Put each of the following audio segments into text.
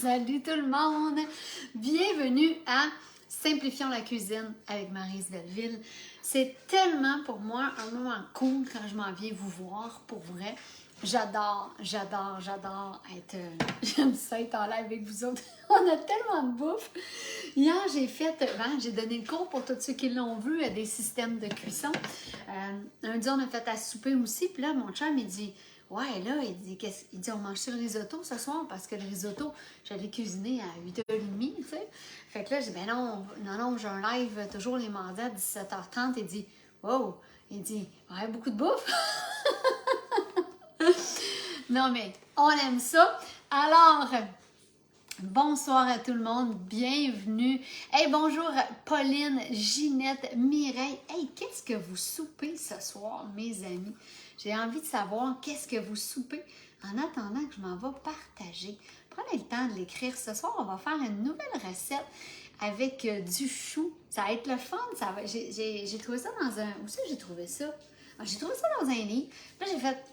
Salut tout le monde! Bienvenue à Simplifions la cuisine avec Maryse Belleville. C'est tellement pour moi un moment cool quand je m'en viens vous voir, pour vrai. J'adore être... j'aime ça être en live avec vous autres. On a tellement de bouffe. Hier, j'ai donné le cours pour tous ceux qui l'ont vu à des systèmes de cuisson. Lundi, on a fait à souper aussi. Puis là, mon chum, il dit... Ouais, là, il dit on mange le risotto ce soir parce que le risotto, j'allais cuisiner à 8h30, tu sais. Fait que là, j'ai dit, ben non, j'ai un live toujours les mardis à 17h30. Il dit, wow, il dit, ouais, beaucoup de bouffe. Non, mais on aime ça. Alors, bonsoir à tout le monde, bienvenue. Hey, bonjour Pauline, Ginette, Mireille. Hey, qu'est-ce que vous soupez ce soir, mes amis? J'ai envie de savoir qu'est-ce que vous soupez en attendant que je m'en vais partager. Prenez le temps de l'écrire. Ce soir, on va faire une nouvelle recette avec du chou. Ça va être le fun. J'ai trouvé ça dans un... Où ça j'ai trouvé ça? J'ai trouvé ça dans un livre. Là, j'ai fait,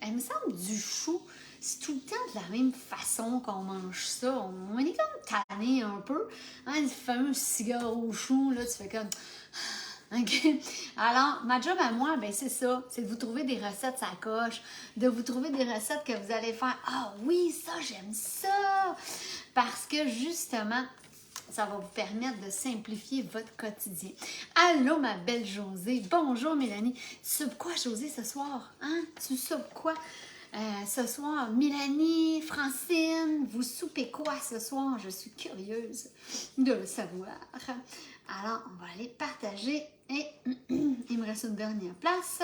elle me semble du chou. C'est tout le temps de la même façon qu'on mange ça. On est comme tanné un peu. Hein, le fameux cigare au chou, là, tu fais comme... OK? Alors, ma job à moi, ben c'est ça. C'est de vous trouver des recettes ça coche, de vous trouver des recettes que vous allez faire. Ah oui, ça, j'aime ça! Parce que justement, ça va vous permettre de simplifier votre quotidien. Allô, ma belle Josée. Bonjour, Mélanie. Tu soupes quoi, Josée, ce soir? Hein? Tu soupes quoi? Ce soir, Mélanie, Francine, vous soupez quoi ce soir? Je suis curieuse de le savoir. Alors, on va aller partager et il me reste une dernière place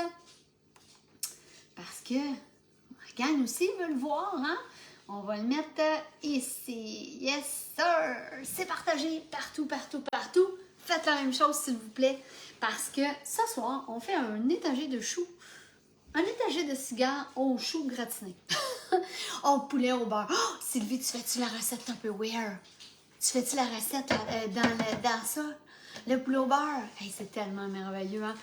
parce que Morgane aussi veut le voir, hein? On va le mettre ici. Yes, sir! C'est partagé partout. Faites la même chose, s'il vous plaît, parce que ce soir, on fait un étagé de choux. Un étagé de cigares au chou gratiné. Oh, poulet au beurre. Oh, Sylvie, tu fais-tu la recette Tupperware? Tu fais-tu la recette dans ça? Le poulet au beurre? Hey, c'est tellement merveilleux, hein?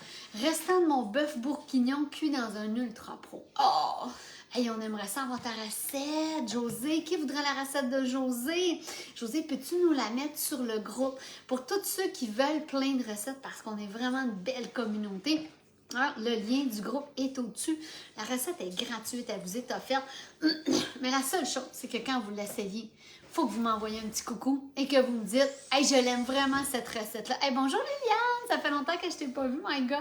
Restant de mon bœuf bourguignon cuit dans un ultra pro. Oh! Hey, on aimerait ça avoir ta recette, Josée. Qui voudrait la recette de Josée? Josée, peux-tu nous la mettre sur le groupe? Pour tous ceux qui veulent plein de recettes, parce qu'on est vraiment une belle communauté. Ah, le lien du groupe est au-dessus. La recette est gratuite, elle vous est offerte. Mais la seule chose, c'est que quand vous l'essayez, il faut que vous m'envoyez un petit coucou et que vous me dites « Hey, je l'aime vraiment cette recette-là. Hey, bonjour Liliane, ça fait longtemps que je t'ai pas vue, my God! »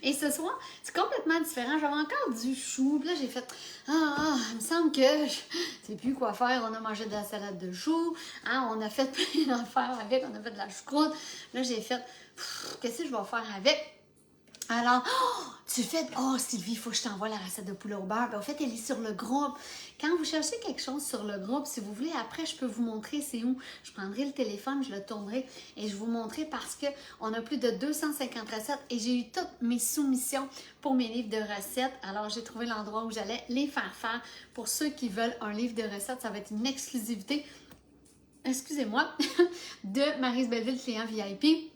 Et ce soir, c'est complètement différent. J'avais encore du chou. Puis là, j'ai fait il me semble que je sais plus quoi faire. On a mangé de la salade de choux. Hein, on a fait plein d'affaires avec. On a fait de la choucroute. Là, j'ai fait qu'est-ce que je vais faire avec? Alors, Sylvie, il faut que je t'envoie la recette de poulet au beurre. Ben, en fait, elle est sur le groupe. Quand vous cherchez quelque chose sur le groupe, si vous voulez, après, je peux vous montrer c'est où. Je prendrai le téléphone, je le tournerai et je vous montrerai parce qu'on a plus de 250 recettes et j'ai eu toutes mes soumissions pour mes livres de recettes. Alors, j'ai trouvé l'endroit où j'allais les faire faire. Pour ceux qui veulent un livre de recettes, ça va être une exclusivité, excusez-moi, de Maryse Belleville, client VIP.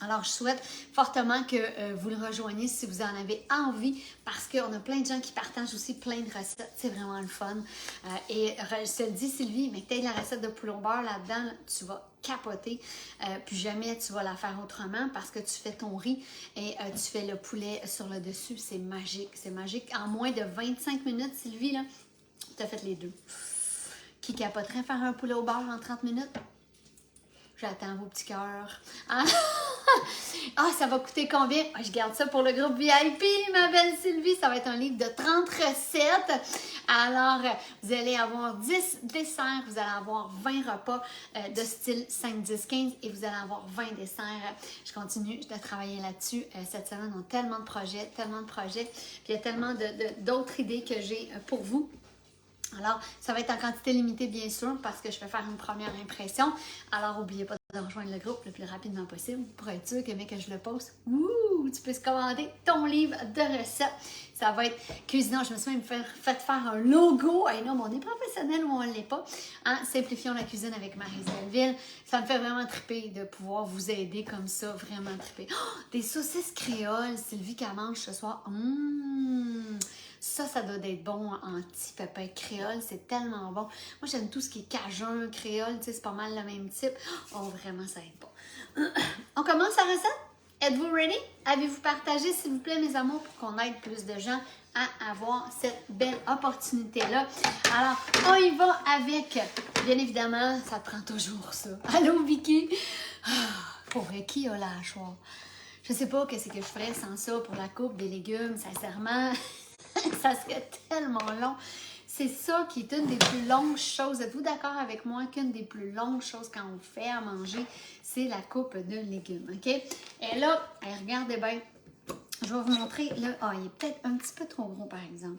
Alors, je souhaite fortement que vous le rejoigniez si vous en avez envie parce qu'on a plein de gens qui partagent aussi plein de recettes. C'est vraiment le fun. Et je te le dis, Sylvie, mais tu as la recette de poulet au beurre là-dedans, tu vas capoter. Puis jamais tu vas la faire autrement parce que tu fais ton riz et tu fais le poulet sur le dessus. C'est magique, c'est magique. En moins de 25 minutes, Sylvie, là, tu as fait les deux. Qui capoterait faire un poulet au beurre en 30 minutes? J'attends vos petits cœurs. Ah, ça va coûter combien? Je garde ça pour le groupe VIP, ma belle Sylvie. Ça va être un livre de 30 recettes. Alors, vous allez avoir 10 desserts, vous allez avoir 20 repas de style 5, 10, 15 et vous allez avoir 20 desserts. Je continue de travailler là-dessus. Cette semaine, on a tellement de projets. Puis il y a tellement d'autres idées que j'ai pour vous. Alors, ça va être en quantité limitée, bien sûr, parce que je vais faire une première impression. Alors, n'oubliez pas de rejoindre le groupe le plus rapidement possible pour être sûr que, dès que je le poste, tu peux commander ton livre de recettes. Ça va être cuisinant. Je me suis même fait faire un logo. Hey, non, mais on est professionnel ou on ne l'est pas. Hein? Simplifions la cuisine avec Maryse Belleville. Ça me fait vraiment triper de pouvoir vous aider comme ça. Vraiment triper. Oh, des saucisses créoles, Sylvie, qu'elle mange ce soir. Ça doit être bon en petit pépin créole. C'est tellement bon. Moi, j'aime tout ce qui est cajun, créole. Tu sais, c'est pas mal le même type. Oh, vraiment, ça aide bon. On commence la recette? Êtes-vous ready? Avez-vous partagé, s'il vous plaît, mes amours, pour qu'on aide plus de gens à avoir cette belle opportunité-là? Alors, on y va avec, bien évidemment, ça prend toujours ça. Allô, Vicky? Pour qui a la hachoir? Je sais pas qu'est-ce que je ferais sans ça pour la coupe des légumes, sincèrement. Ça serait tellement long. C'est ça qui est une des plus longues choses. Êtes-vous d'accord avec moi qu'une des plus longues choses quand on fait à manger, c'est la coupe de légumes, OK? Et là, regardez bien, je vais vous montrer. Là, il est peut-être un petit peu trop gros, par exemple.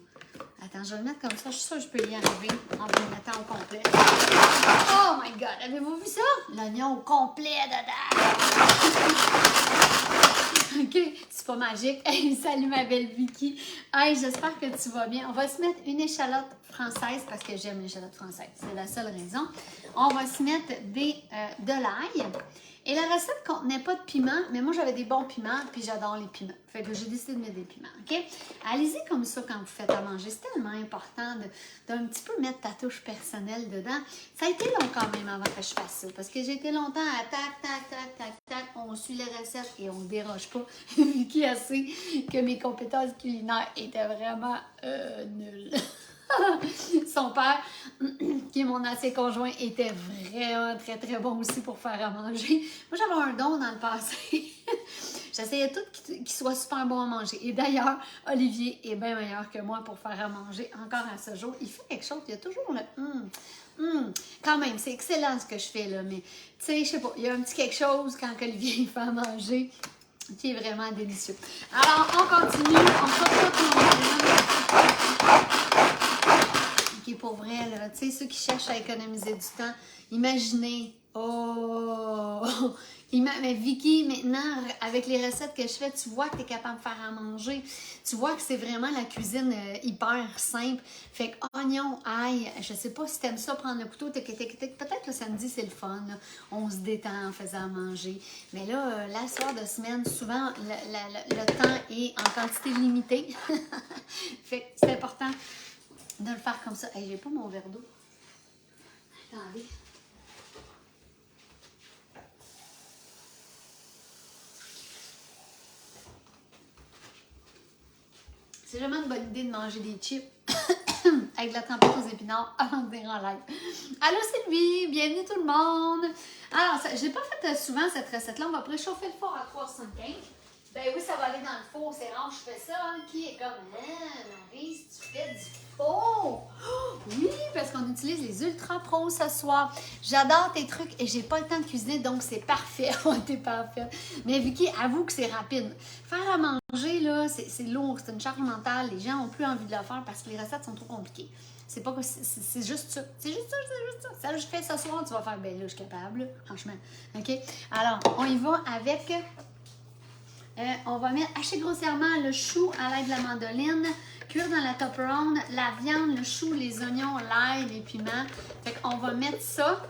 Attends, je vais le mettre comme ça. Je suis sûre que je peux y arriver en vous le mettant au complet. Oh my God! Avez-vous vu ça? L'oignon au complet dedans! OK, c'est pas magique. Hey, salut ma belle Vicky. Hey, j'espère que tu vas bien. On va se mettre une échalote française parce que j'aime l'échalote française. C'est la seule raison. On va se mettre de l'ail. Et la recette ne contenait pas de piment, mais moi j'avais des bons piments, puis j'adore les piments. Fait que j'ai décidé de mettre des piments, OK? Allez-y comme ça quand vous faites à manger. C'est tellement important d'un petit peu mettre ta touche personnelle dedans. Ça a été long quand même avant que je fasse ça, parce que j'ai été longtemps à tac, on suit les recettes et on ne déroge pas. Vicky a su que mes compétences culinaires étaient vraiment nulles. Son père, qui est mon ancien conjoint, était vraiment très très bon aussi pour faire à manger. Moi j'avais un don dans le passé. J'essayais tout qu'il soit super bon à manger. Et d'ailleurs, Olivier est bien meilleur que moi pour faire à manger encore à ce jour. Il fait quelque chose, il y a toujours le quand même, c'est excellent ce que je fais là, mais tu sais, je sais pas, il y a un petit quelque chose quand Olivier fait à manger qui est vraiment délicieux. Alors, on continue, on fera pas tout le OK, pour vrai, là, tu sais, ceux qui cherchent à économiser du temps, imaginez, mais Vicky, maintenant, avec les recettes que je fais, tu vois que tu es capable de faire à manger. Tu vois que c'est vraiment la cuisine hyper simple. Fait que oignon, ail, je sais pas si tu aimes ça, prendre le couteau, peut-être le samedi, c'est le fun. Là. On se détend en faisant à manger. Mais là, la soir de semaine, souvent, le temps est en quantité limitée. Fait que c'est important de le faire comme ça. Hey, j'ai pas mon verre d'eau. Attendez. C'est vraiment une bonne idée de manger des chips avec de la tempête aux épinards avant de venir en live. Allô Sylvie, bienvenue tout le monde. Alors, je n'ai pas fait souvent cette recette-là. On va préchauffer le four à 350. Ben oui, ça va aller dans le four. C'est rare, je fais ça. Hein? Qui est comme, Maryse, tu fais du four? Oh, oui, parce qu'on utilise les Ultra Pro ce soir. J'adore tes trucs et j'ai pas le temps de cuisiner, donc c'est parfait. T'es parfait. Mais Vicky, avoue que c'est rapide. Faire à manger, là, c'est lourd, c'est une charge mentale. Les gens n'ont plus envie de le faire parce que les recettes sont trop compliquées. C'est pas que c'est juste ça. C'est juste ça, c'est juste ça. Ça, je fais ce soir, tu vas faire, ben là, je suis capable, là, franchement. OK? Alors, on y va avec... on va mettre hacher grossièrement le chou à l'aide de la mandoline, cuire dans la top round, la viande, le chou, les oignons, l'ail, les piments. Fait qu'on va mettre ça.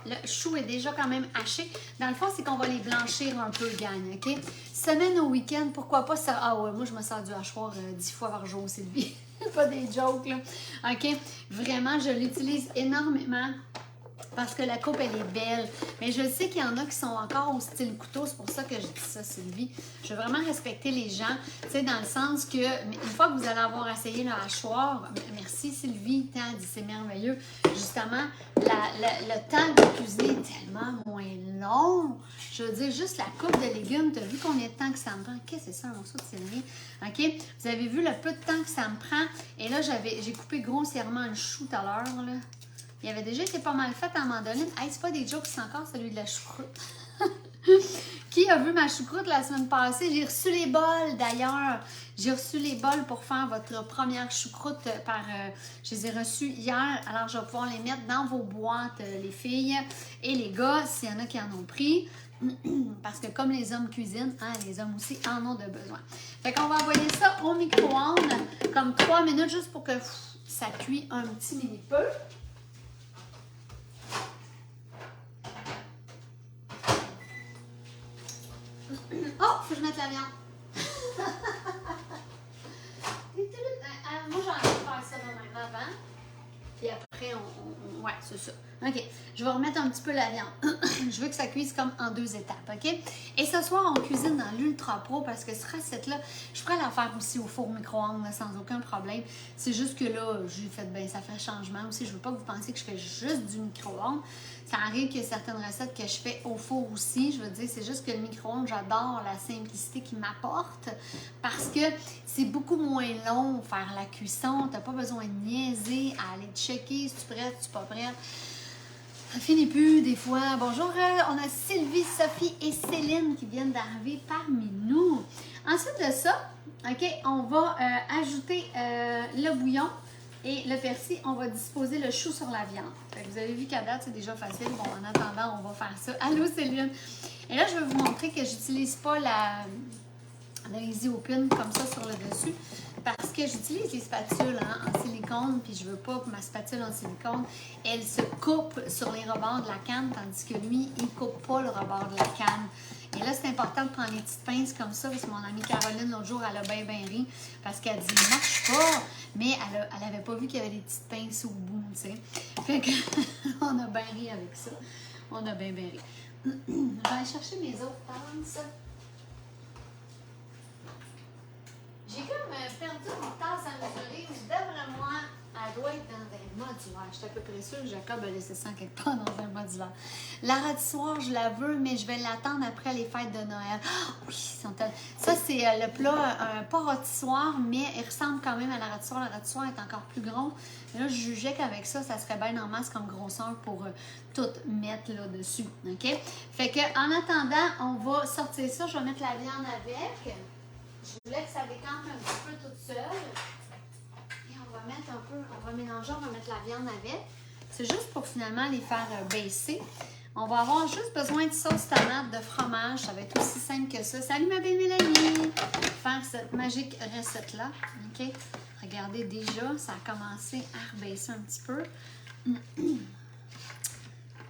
Le chou est déjà quand même haché. Dans le fond, c'est qu'on va les blanchir un peu, gang, OK? Semaine au week-end, pourquoi pas ça? Ah ouais, moi, je me sers du hachoir 10 fois par jour, Sylvie. Pas des jokes, là. OK? Vraiment, je l'utilise énormément. Parce que la coupe, elle est belle. Mais je sais qu'il y en a qui sont encore au style couteau. C'est pour ça que je dis ça, Sylvie. Je veux vraiment respecter les gens. Tu sais, dans le sens que, une fois que vous allez avoir essayé le hachoir, merci Sylvie, c'est merveilleux. Justement, le temps de cuisiner est tellement moins long. Je veux dire, juste la coupe de légumes, tu as vu combien de temps que ça me prend? Qu'est-ce que c'est ça, un morceau de céleri? OK? Vous avez vu le peu de temps que ça me prend? Et là, j'ai coupé grossièrement le chou tout à l'heure, là. Il avait déjà été pas mal fait à mandoline. Hey, c'est pas des jokes, c'est encore celui de la choucroute. Qui a vu ma choucroute la semaine passée? J'ai reçu les bols d'ailleurs. J'ai reçu les bols pour faire votre première choucroute je les ai reçus hier. Alors, je vais pouvoir les mettre dans vos boîtes, les filles et les gars, s'il y en a qui en ont pris. Parce que comme les hommes cuisinent, hein, les hommes aussi en ont de besoin. Fait qu'on va envoyer ça au micro-ondes comme 3 minutes juste pour que ça cuit un petit mini peu. Oh, faut que je mette la viande. avant. Puis après, ouais, c'est ça. OK. Je vais remettre un petit peu la viande. Je veux que ça cuise comme en 2 étapes, OK? Et ce soir, on cuisine dans l'Ultra Pro parce que cette recette-là, je pourrais la faire aussi au four micro-ondes sans aucun problème. C'est juste que là, j'ai fait, ben ça fait changement aussi. Je veux pas que vous pensiez que je fais juste du micro-ondes. Ça arrive qu'il y a certaines recettes que je fais au four aussi. Je veux dire, c'est juste que le micro-ondes, j'adore la simplicité qu'il m'apporte parce que c'est beaucoup moins long faire la cuisson. Tu n'as pas besoin de niaiser à aller checker si tu es prête, si tu n'es pas prête. Ça finit plus des fois. Bonjour, on a Sylvie, Sophie et Céline qui viennent d'arriver parmi nous. Ensuite de ça, OK, on va ajouter le bouillon. Et le persil, on va disposer le chou sur la viande. Fait que vous avez vu qu'à date, c'est déjà facile. Bon, en attendant, on va faire ça. Allô, Céline! Et là, je vais vous montrer que j'utilise pas la Easy Open comme ça sur le dessus parce que j'utilise les spatules en silicone puis je veux pas que ma spatule en silicone, elle se coupe sur les rebords de la canne tandis que lui, il coupe pas le rebord de la canne. Et là, c'est important de prendre les petites pinces comme ça, parce que mon amie Caroline, l'autre jour, elle a bien ri, parce qu'elle dit « marche pas », mais elle avait pas vu qu'il y avait des petites pinces au bout, tu sais. Fait que, on a bien ri avec ça. On a bien ri. Je vais aller chercher mes autres tasses. J'ai comme perdu une tasse à mesurer, mais d'après moi, elle doit être dans un modulaire. Je suis à peu près sûre que Jacob a laissé ça quelque part dans un modulaire. La rôtissoire, je la veux, mais je vais l'attendre après les fêtes de Noël. Oh, oui, ça, c'est le plat, pas rôtissoire, mais il ressemble quand même à la rôtissoire. La rôtissoire est encore plus grande. Mais là, je jugeais qu'avec ça, ça serait bien en masse comme grosseur pour tout mettre là-dessus. OK? Fait que, en attendant, on va sortir ça. Je vais mettre la viande avec. Je voulais que ça décante un petit peu toute seule. Et on va mettre un peu, on va mélanger, on va mettre la viande avec. C'est juste pour finalement les faire baisser. On va avoir juste besoin de sauce tomate, de fromage. Ça va être aussi simple que ça. Salut ma belle Mélanie! Faire cette magique recette-là. OK? Regardez déjà, ça a commencé à rebaisser un petit peu.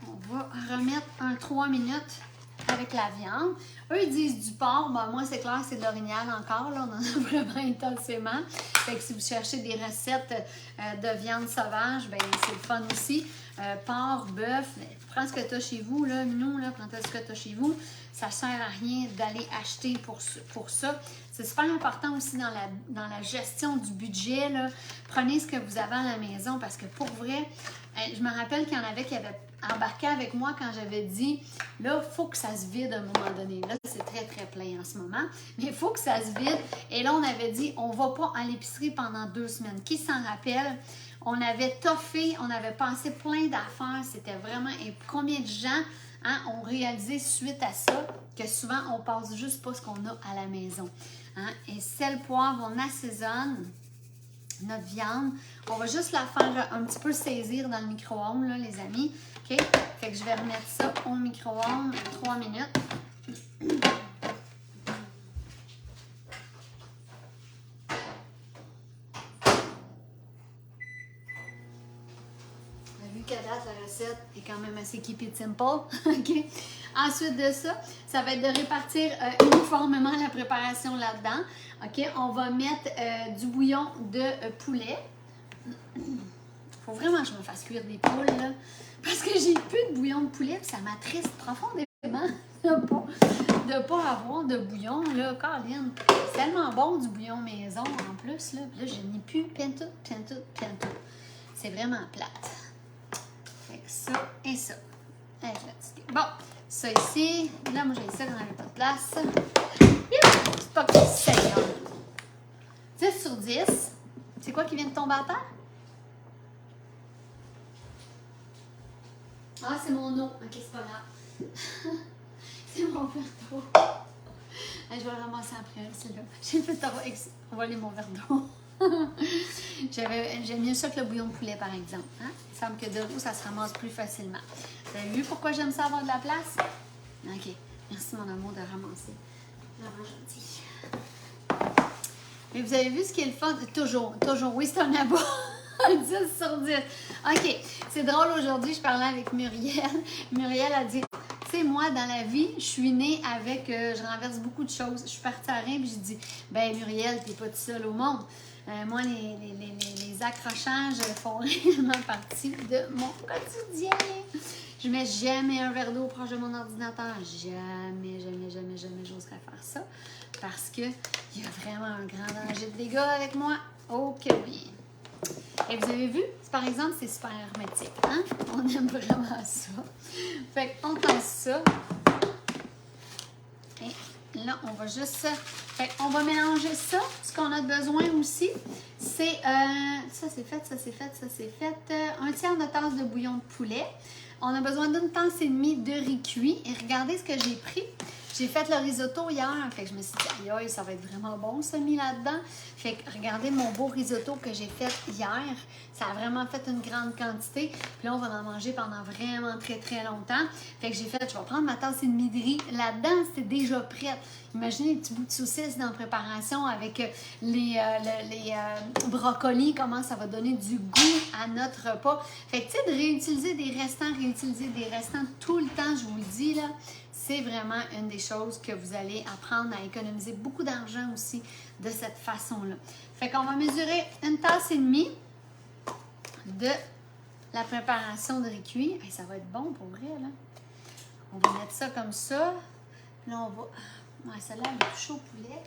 On va remettre un 3 minutes avec la viande. Eux, ils disent du porc. Ben, moi, c'est clair, c'est de l'orignal encore. Là. On en a vraiment intensément. Fait que si vous cherchez des recettes de viande sauvage, ben c'est le fun aussi. Porc, bœuf, prends ce que tu as chez vous. Là, nous, là, prends ce que tu as chez vous. Ça ne sert à rien d'aller acheter pour ça. C'est super important aussi dans la gestion du budget. Là. Prenez ce que vous avez à la maison parce que pour vrai, je me rappelle qu'il y en avait qui avaient embarqué avec moi quand j'avais dit là, il faut que ça se vide à un moment donné. Là, c'est très, très plein en ce moment, mais il faut que ça se vide. Et là, on avait dit on ne va pas à l'épicerie pendant 2 semaines. Qui s'en rappelle? On avait toffé, on avait pensé plein d'affaires. C'était vraiment. Et combien de gens ont réalisé suite à ça que souvent, on passe juste pas ce qu'on a à la maison. Et sel, poivre, on assaisonne notre viande. On va juste la faire un petit peu saisir dans le micro-ondes, là, les amis. OK? Fait que je vais remettre ça au micro-ondes 3 minutes. Vu qu'à date, la recette est quand même assez keep it simple. OK? Ensuite de ça, ça va être de répartir uniformément la préparation là-dedans. OK? On va mettre du bouillon de poulet. Faut vraiment que je me fasse cuire des poules, là. Parce que j'ai plus de bouillon de poulet, puis ça m'attriste profondément de pas avoir de bouillon, là. Caroline, c'est tellement bon du bouillon maison en plus, là. Puis là, je n'ai plus pintou. C'est vraiment plate. Fait que ça et ça. Bon, ça ici. Là, moi, j'ai ça quand on n'avait pas de place. C'est pas que c'est 10 sur 10. C'est quoi qui vient de tomber à terre? Ah, c'est mon eau. Ok, c'est pas grave. C'est mon verre d'eau. Je vais le ramasser après, celui-là. J'ai fait voler mon verre d'eau. J'aime mieux ça que le bouillon de poulet, par exemple. Hein? Il semble que de l'eau, ça se ramasse plus facilement. Vous avez vu pourquoi j'aime ça avoir de la place? Ok. Merci, mon amour, de ramasser. Vraiment gentil. Mais vous avez vu ce qui est le fun? Toujours. Oui, c'est un abat. 10 sur 10. OK. C'est drôle, aujourd'hui, je parlais avec Muriel. Muriel a dit, tu sais, moi, dans la vie, je suis née avec, je renverse beaucoup de choses. Je suis partie à rien, puis je dis, ben Muriel, t'es pas toute seule au monde. Moi, les les accrochages font réellement partie de mon quotidien. Je mets jamais un verre d'eau proche de mon ordinateur. Jamais, jamais, jamais, jamais j'oserais faire ça. Parce qu'il y a vraiment un grand danger de dégâts avec moi. Oh que oui! Et vous avez vu, par exemple, c'est super hermétique. Hein? On aime vraiment ça. Fait qu'on passe ça. Et là, on va juste... Fait qu'on va mélanger ça. Ce qu'on a besoin aussi, c'est... ça, c'est fait, ça, c'est fait, ça, c'est fait. Un tiers de tasse de bouillon de poulet. On a besoin d'une tasse et demie de riz cuit. Et regardez ce que j'ai pris. J'ai fait le risotto hier, fait que je me suis dit, aïe, ça va être vraiment bon, ça, mis là-dedans. Fait que regardez mon beau risotto que j'ai fait hier. Ça a vraiment fait une grande quantité. Puis là, on va en manger pendant vraiment très, très longtemps. Fait que j'ai fait, je vais prendre ma tasse et demie de riz. Là-dedans, c'était déjà prêt. Imaginez les petits bouts de saucisses dans la préparation avec les brocolis, comment ça va donner du goût à notre repas. Fait que, tu sais, de réutiliser des restants tout le temps, je vous le dis, là, c'est vraiment une des choses que vous allez apprendre à économiser beaucoup d'argent aussi de cette façon-là. Fait qu'on va mesurer une tasse et demie de la préparation de riz cuit. Hey, ça va être bon pour vrai, là. On va mettre ça comme ça. Là, on va... Ouais, celle-là, elle est touchée au poulet.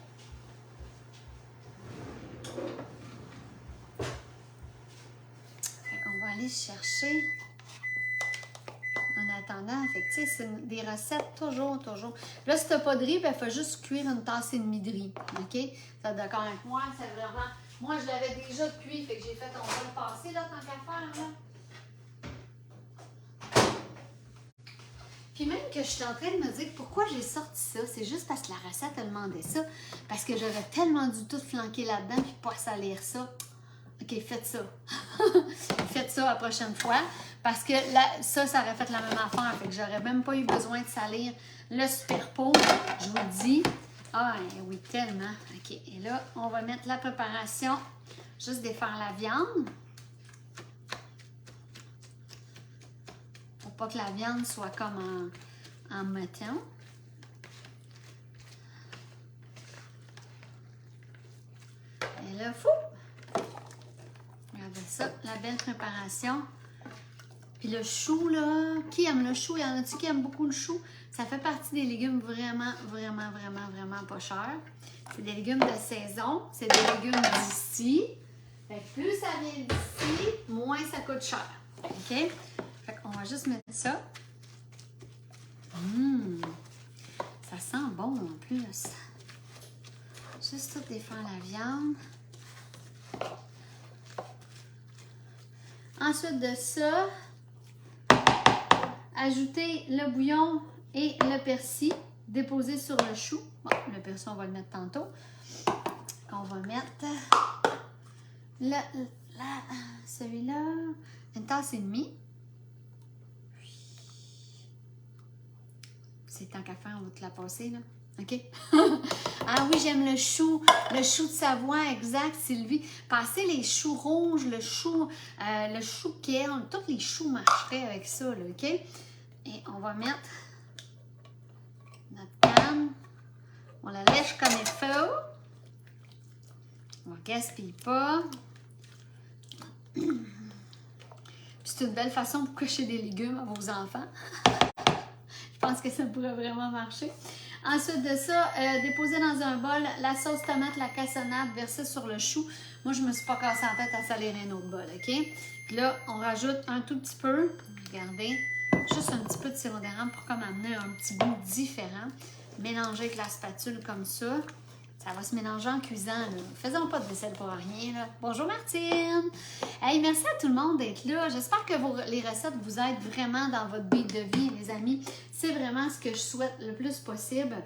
Fait qu'on va aller chercher... En attendant, fait que, tu sais, c'est des recettes toujours. Là, si t'as pas de riz, il faut juste cuire une tasse et demie de riz. OK? T'es d'accord avec moi? C'est vraiment... Moi, je l'avais déjà cuit, fait que j'ai fait, on va le passer, là, tant qu'à faire, là. Puis même que je suis en train de me dire pourquoi j'ai sorti ça, c'est juste parce que la recette, elle demandait ça. Parce que j'aurais tellement dû tout flanquer là-dedans puis pas salir ça. OK, faites ça. Faites ça la prochaine fois. Parce que là, ça aurait fait la même affaire. Fait que j'aurais même pas eu besoin de salir le super pot. Je vous le dis. Ah oui, tellement. OK. Et là, on va mettre la préparation. Juste défaire la viande. Pour pas que la viande soit comme en mouton. Et là, fou! Regardez ça, la belle préparation. Puis le chou, là, qui aime le chou? Il y en a-tu qui aiment beaucoup le chou? Ça fait partie des légumes vraiment pas chers. C'est des légumes de saison, c'est des légumes d'ici. Fait que plus ça vient d'ici, moins ça coûte cher. OK? Fait qu'on va juste mettre ça. Ça sent bon en plus. Juste tout défaire la viande. Ensuite de ça, ajouter le bouillon et le persil, déposer sur le chou. Bon, le persil, on va le mettre tantôt. On va mettre celui-là, une tasse et demie. C'est tant qu'à faire, on va te la passer, là. OK? Ah oui, j'aime le chou de Savoie, exact, Sylvie. Passez les choux rouges, le chou kale, tous les choux marcheraient avec ça, là, OK? Et on va mettre notre canne. On la lèche comme il faut. On ne gaspille pas. Puis c'est une belle façon pour cocher des légumes à vos enfants. Je pense que ça pourrait vraiment marcher. Ensuite de ça, déposer dans un bol la sauce tomate, la cassonade, verser sur le chou. Moi, je ne me suis pas cassé la tête à salir un autre bol, OK? Puis là, on rajoute un tout petit peu, regardez, juste un petit peu de sirop d'érable pour comme amener un petit goût différent. Mélanger avec la spatule comme ça. Ça va se mélanger en cuisant, là. Faisons pas de vaisselle pour rien, là. Bonjour Martine! Hey, merci à tout le monde d'être là. J'espère que les recettes vous aident vraiment dans votre beat de vie, les amis. C'est vraiment ce que je souhaite le plus possible.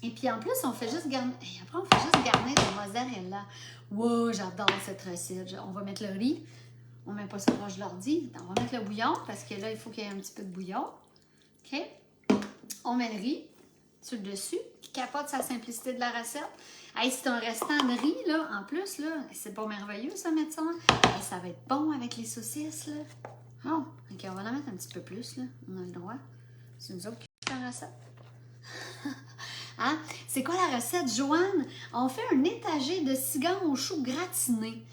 Et puis en plus, on fait juste garnir. Et après, on fait juste garnir de mozzarella. Wow, j'adore cette recette. On va mettre le riz. On ne met pas ça proche de l'ordi. On va mettre le bouillon parce que là, il faut qu'il y ait un petit peu de bouillon. OK? On met le riz sur le dessus, qui capote sa simplicité de la recette. Hey, c'est un restant de riz, là, en plus, là. C'est pas merveilleux, ça, mettre ça. Hey, ça va être bon avec les saucisses, là. Oh, OK, on va en mettre un petit peu plus, là. On a le droit. C'est nous autres qui font la recette. Hein? C'est quoi la recette, Joanne? On fait un étagé de cigare au chou gratiné.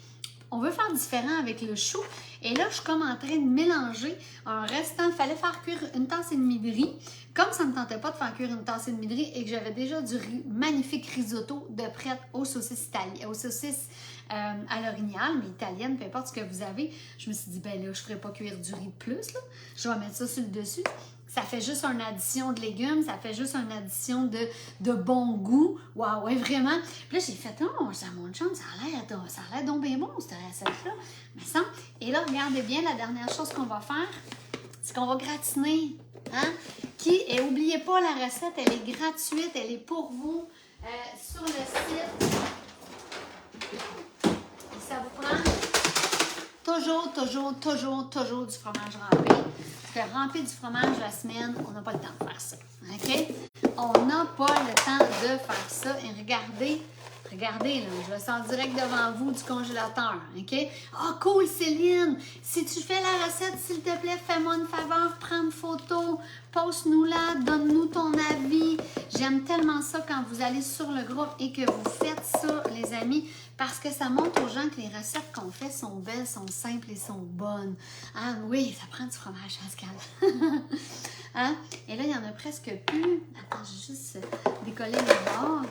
on veut faire différent avec le chou. Et là, je suis comme en train de mélanger un restant. Il fallait faire cuire une tasse et demie de riz. Comme ça ne me tentait pas de faire cuire une tasse et demie de riz et que j'avais déjà du magnifique risotto de prête aux saucisses italiennes, aux saucisses à l'orignal, mais italienne, peu importe ce que vous avez, je me suis dit, ben là, je ne ferai pas cuire du riz de plus, là. Je vais mettre ça sur le dessus. Ça fait juste une addition de légumes, ça fait juste une addition de bon goût. Waouh, ouais, vraiment. Puis là, j'ai fait, oh, ça mon chum, ça a l'air donc bien bon, cette recette-là. Mais ça. Et là, regardez bien, la dernière chose qu'on va faire, c'est qu'on va gratiner. Hein? Et n'oubliez pas, la recette, elle est gratuite, elle est pour vous sur le site. Et ça vous prend toujours du fromage râpé. Parce que râper du fromage la semaine, on n'a pas le temps de faire ça. OK? On n'a pas le temps de faire ça. Et regardez, là, je le sors direct devant vous du congélateur. OK? Ah, cool, Céline! Si tu fais la recette, s'il te plaît, fais-moi une faveur, prends une photo, poste-nous-la, donne-nous ton avis. J'aime tellement ça quand vous allez sur le groupe et que vous faites ça, les amis, parce que ça montre aux gens que les recettes qu'on fait sont belles, sont simples et sont bonnes. Ah oui, ça prend du fromage, Pascal. Hein? Et là, il n'y en a presque plus. Attends, je vais juste décoller le bord.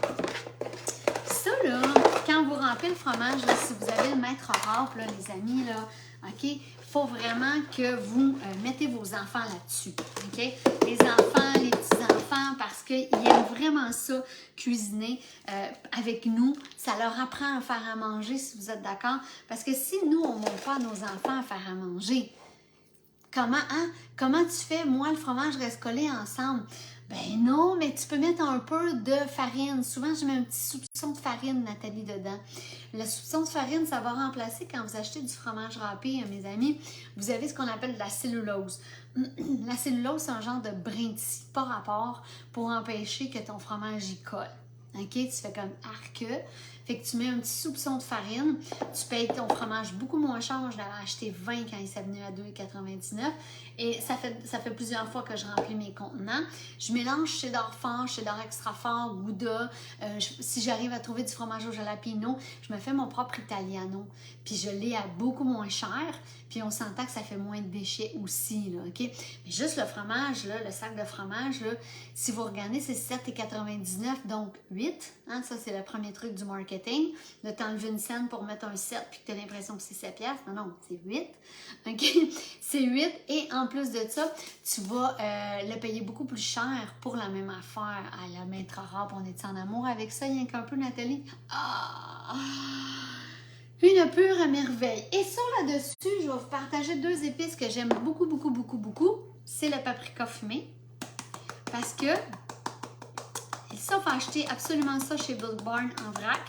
Ça, là, quand vous remplis le fromage, là, si vous avez le maître râpe, là, les amis, là, OK, il faut vraiment que vous mettez vos enfants là-dessus, OK? Les enfants, les petits-enfants, parce qu'ils aiment vraiment ça, cuisiner avec nous. Ça leur apprend à faire à manger, si vous êtes d'accord. Parce que si nous, on ne montre pas à nos enfants à faire à manger, comment tu fais? Moi, le fromage reste collé ensemble. Ben non, mais tu peux mettre un peu de farine. Souvent, je mets un petit soupçon de farine, Nathalie, dedans. Le soupçon de farine, ça va remplacer quand vous achetez du fromage râpé, mes amis. Vous avez ce qu'on appelle de la cellulose. La cellulose, c'est un genre de brin de scie, pas rapport, pour empêcher que ton fromage y colle. OK? Tu fais comme arc. Fait que tu mets un petit soupçon de farine. Tu payes ton fromage beaucoup moins cher. Moi, je l'avais acheté 20 quand il s'est venu à 2,99. Et ça fait plusieurs fois que je remplis mes contenants. Je mélange cheddar fort, cheddar extra fort, Gouda. Si j'arrive à trouver du fromage au jalapeno, je me fais mon propre italiano. Puis je l'ai à beaucoup moins cher. Puis on s'entend que ça fait moins de déchets aussi, là, OK? Mais juste le fromage, là, le sac de fromage, là, si vous regardez, c'est 7,99, donc 8. Hein? Ça, c'est le premier truc du marketing. De t'enlever une scène pour mettre un 7 puis que tu as l'impression que c'est 7 piastres. Non, c'est 8. OK? C'est 8. Et en plus de ça, tu vas le payer beaucoup plus cher pour la même affaire. À la maître râpe, on est en amour avec ça, rien qu'un peu, Nathalie? Ah! Une pure merveille. Et ça, là-dessus, je vais vous partager deux épices que j'aime beaucoup. C'est le paprika fumé. Parce que ça, il faut acheter absolument ça chez Built Barn en vrac.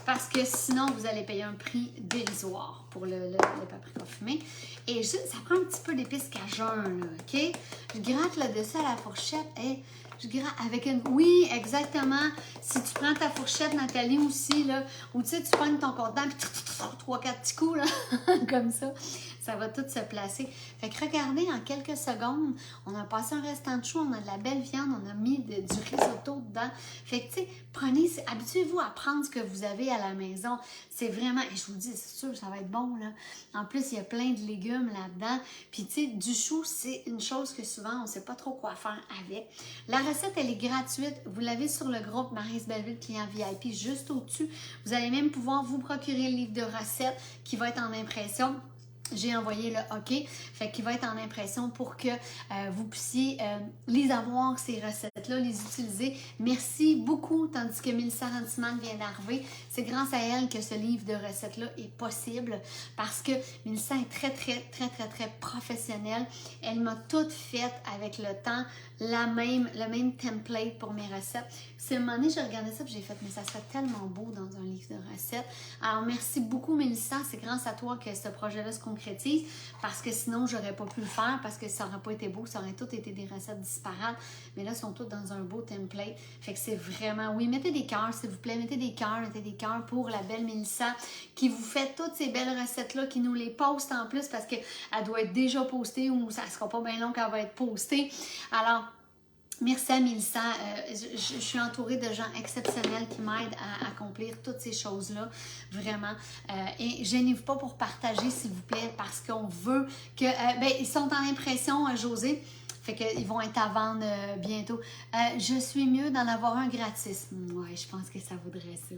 Parce que sinon, vous allez payer un prix dérisoire pour le paprika fumé. Et ça prend un petit peu d'épices cajun, là, OK? Je gratte là-dessus à la fourchette et je gratte avec une... Oui, exactement. Si tu prends ta fourchette, Nathalie, aussi, là, ou tu sais, tu prends ton cordon, puis 3-4 petits coups, là, comme ça va tout se placer. Fait que regardez, en quelques secondes, on a passé un restant de chou, on a de la belle viande, on a mis du risotto dedans. Fait que, tu sais, habituez-vous à prendre ce que vous avez à la maison. C'est vraiment, et je vous dis, c'est sûr, ça va être bon, là. En plus, il y a plein de légumes là-dedans. Puis, tu sais, du chou, c'est une chose que souvent, on ne sait pas trop quoi faire avec. La recette, elle est gratuite. Vous l'avez sur le groupe Maryse Belleville Client VIP, juste au-dessus. Vous allez même pouvoir vous procurer le livre de recettes qui va être en impression. J'ai envoyé le OK, fait qu'il va être en impression pour que vous puissiez les avoir, ces recettes-là, les utiliser. Merci beaucoup, tandis que Mélissa Rantiman vient d'arriver. C'est grâce à elle que ce livre de recettes-là est possible parce que Mélissa est très professionnelle. Elle m'a tout fait avec le temps, le même template pour mes recettes. C'est un moment donné, j'ai regardé ça et j'ai fait, mais ça serait tellement beau dans un livre de recettes. Alors, merci beaucoup, Mélissa. C'est grâce à toi que ce projet-là se concrétise parce que sinon, j'aurais pas pu le faire parce que ça n'aurait pas été beau. Ça aurait tout été des recettes disparates. Mais là, elles sont toutes dans un beau template. Fait que c'est vraiment... Oui, mettez des cœurs, s'il vous plaît. Mettez des cœurs pour la belle Mélissa qui vous fait toutes ces belles recettes-là, qui nous les poste en plus parce qu'elle doit être déjà postée ou ça sera pas bien long qu'elle va être postée. Alors, Merci à Mélissa. Je suis entourée de gens exceptionnels qui m'aident à accomplir toutes ces choses-là, vraiment. Et gênez-vous pas pour partager, s'il vous plaît, parce qu'on veut que... ils sont en impression, José. Fait qu'ils vont être à vendre bientôt. Je suis mieux d'en avoir un gratis. Ouais, je pense que ça vaudrait ça.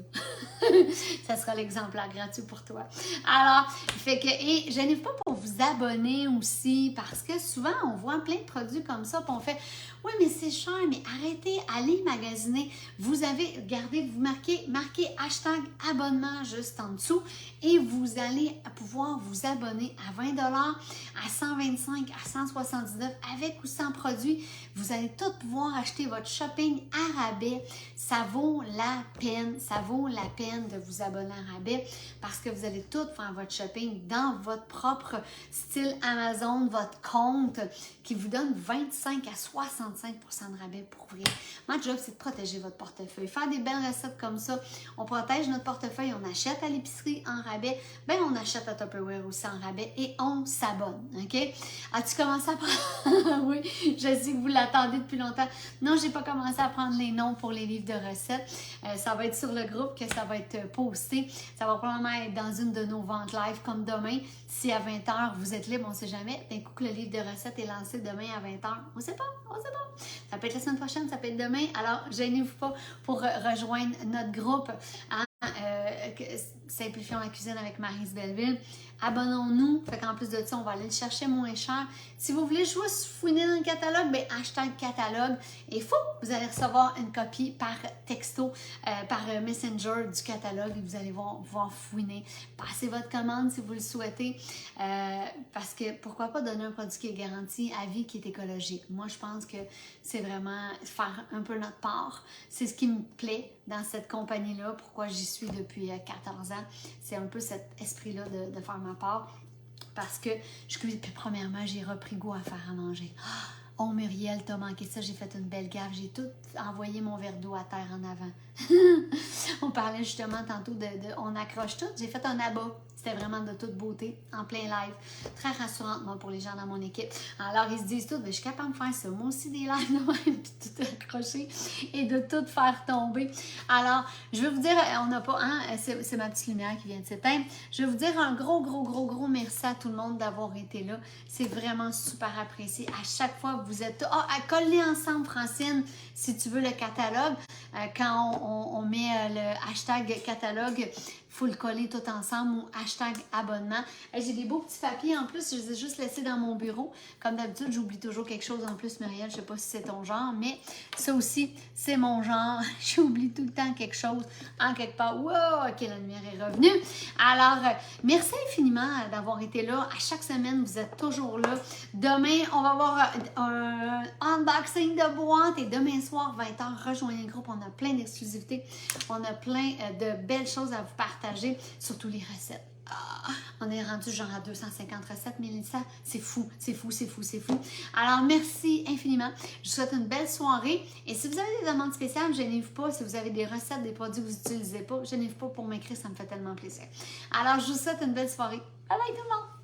Ça sera l'exemplaire gratuit pour toi. Alors, fait que, et gênez-vous pas pour vous abonner aussi, parce que souvent, on voit plein de produits comme ça, puis on fait, oui, mais c'est cher, mais arrêtez, allez magasiner. Vous avez, regardez, vous marquez hashtag abonnement juste en dessous, et vous allez pouvoir vous abonner à 20 $, à 125, à 179, avec ou sans produit. Vous allez tout pouvoir acheter votre shopping à rabais. Ça vaut la peine, de vous abonner à rabais, parce que vous allez tout faire votre shopping dans votre propre style Amazon, votre compte, qui vous donne 25 à 65 % de rabais pour ouvrir. Ma job, c'est de protéger votre portefeuille. Faire des belles recettes comme ça, on protège notre portefeuille, on achète à l'épicerie en rabais, on achète à Tupperware aussi en rabais et on s'abonne, OK? As-tu commencé à prendre... Oui, je sais que vous l'attendez depuis longtemps. Non, j'ai pas commencé à prendre les noms pour les livres de recettes. Ça va être sur le groupe que ça va être posté. Ça va probablement être dans une de nos ventes live comme demain. Si à 20h vous êtes libre, on ne sait jamais. D'un coup que le livre de recettes est lancé demain à 20h, on ne sait pas. Ça peut être la semaine prochaine, ça peut être demain. Alors, gênez-vous pas pour rejoindre notre groupe. Simplifions la cuisine avec Maryse Belleville. Abonnons-nous. Fait qu'en plus de ça, on va aller le chercher moins cher. Si vous voulez juste fouiner dans le catalogue, hashtag catalogue. Et vous allez recevoir une copie par texto, par Messenger du catalogue et vous allez pouvoir fouiner. Passez votre commande si vous le souhaitez. Parce que pourquoi pas donner un produit qui est garanti à vie, qui est écologique. Moi, je pense que c'est vraiment faire un peu notre part. C'est ce qui me plaît dans cette compagnie-là, pourquoi j'y suis depuis 14 ans. C'est un peu cet esprit-là de faire ma part. Parce que, puis premièrement, j'ai repris goût à faire à manger. Oh Muriel, t'as manqué ça, j'ai fait une belle gaffe. J'ai tout envoyé mon verre d'eau à terre en avant. On parlait justement tantôt on accroche tout. J'ai fait un abat. C'était vraiment de toute beauté, en plein live. Très rassurante, moi, pour les gens dans mon équipe. Alors, ils se disent tout, je suis capable de faire ça. Moi aussi, des lives de même, puis tout accrocher et de tout faire tomber. Alors, je vais vous dire, on n'a pas, c'est ma petite lumière qui vient de s'éteindre. Je vais vous dire un gros merci à tout le monde d'avoir été là. C'est vraiment super apprécié. À chaque fois, vous êtes... coller ensemble, Francine, si tu veux le catalogue. Quand on met le hashtag catalogue, il faut le coller tout ensemble ou hashtag abonnement. J'ai des beaux petits papiers en plus, je les ai juste laissés dans mon bureau. Comme d'habitude, j'oublie toujours quelque chose en plus, Muriel, je ne sais pas si c'est ton genre, mais ça aussi, c'est mon genre. J'oublie tout le temps quelque chose en quelque part. Wow, ok, la lumière est revenue. Alors, merci infiniment d'avoir été là. À chaque semaine, vous êtes toujours là. Demain, on va avoir un unboxing de boîte et demain soir, 20h, rejoignez le groupe. On a plein d'exclusivités. On a plein de belles choses à vous partager, surtout les recettes. On est rendu genre à 250 recettes, Mélissa. C'est fou. Alors, merci infiniment. Je vous souhaite une belle soirée. Et si vous avez des demandes spéciales, gênez-vous pas. Si vous avez des recettes, des produits que vous n'utilisez pas, gênez-vous pas pour m'écrire. Ça me fait tellement plaisir. Alors, je vous souhaite une belle soirée. Bye bye tout le monde!